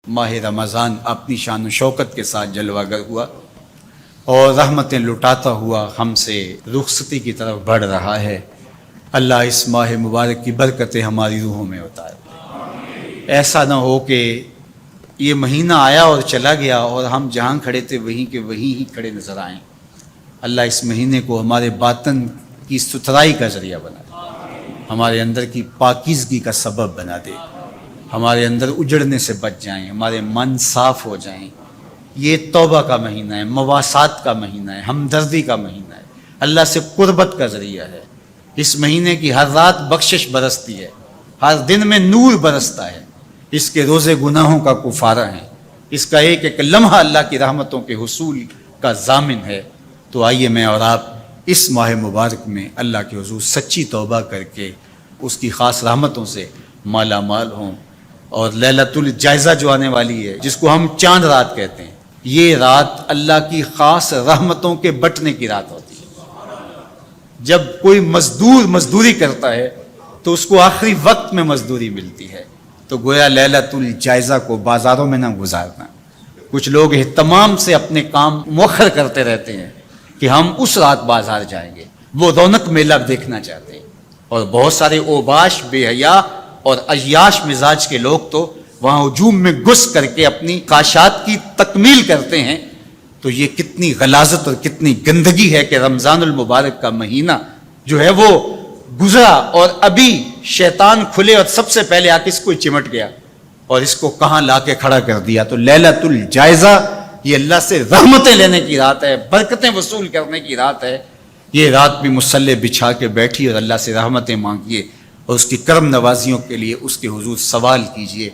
ماہ رمضان اپنی شان و شوکت کے ساتھ جلوہ گر ہوا اور رحمتیں لٹاتا ہوا ہم سے رخصتی کی طرف بڑھ رہا ہے۔ اللہ اس ماہ مبارک کی برکتیں ہماری روحوں میں اتارے۔ ایسا نہ ہو کہ یہ مہینہ آیا اور چلا گیا اور ہم جہاں کھڑے تھے وہیں کے وہیں ہی کھڑے نظر آئیں۔ اللہ اس مہینے کو ہمارے باطن کی ستھرائی کا ذریعہ بنا دے، ہمارے اندر کی پاکیزگی کا سبب بنا دے، ہمارے اندر اجڑنے سے بچ جائیں، ہمارے من صاف ہو جائیں۔ یہ توبہ کا مہینہ ہے، مواسات کا مہینہ ہے، ہمدردی کا مہینہ ہے، اللہ سے قربت کا ذریعہ ہے۔ اس مہینے کی ہر رات بخشش برستی ہے، ہر دن میں نور برستا ہے، اس کے روزے گناہوں کا کفارہ ہیں، اس کا ایک ایک لمحہ اللہ کی رحمتوں کے حصول کا ضامن ہے۔ تو آئیے میں اور آپ اس ماہ مبارک میں اللہ کے حضور سچی توبہ کر کے اس کی خاص رحمتوں سے مالا مال ہوں۔ اور لیلۃ الجائزہ جو آنے والی ہے، جس کو ہم چاند رات کہتے ہیں، یہ رات اللہ کی خاص رحمتوں کے بٹنے کی رات ہوتی ہے۔ جب کوئی مزدور مزدوری کرتا ہے تو اس کو آخری وقت میں مزدوری ملتی ہے، تو گویا لیلۃ الجائزہ کو بازاروں میں نہ گزارنا۔ کچھ لوگ اہتمام سے اپنے کام مؤخر کرتے رہتے ہیں کہ ہم اس رات بازار جائیں گے، وہ رونق میلہ دیکھنا چاہتے ہیں، اور بہت سارے اوباش، بے حیا اور عیاش مزاج کے لوگ تو وہاں ہجوم میں گھس کر کے اپنی خواہشات کی تکمیل کرتے ہیں۔ تو یہ کتنی غلاظت اور کتنی گندگی ہے کہ رمضان المبارک کا مہینہ جو ہے وہ گزرا اور ابھی شیطان کھلے اور سب سے پہلے آ کے اس کو چمٹ گیا اور اس کو کہاں لا کے کھڑا کر دیا۔ تو لیلۃ الجائزہ یہ اللہ سے رحمتیں لینے کی رات ہے، برکتیں وصول کرنے کی رات ہے۔ یہ رات بھی مصلی بچھا کے بیٹھی اور اللہ سے رحمتیں مانگیے اور اس کی کرم نوازیوں کے لیے اس کے حضور سوال کیجیے۔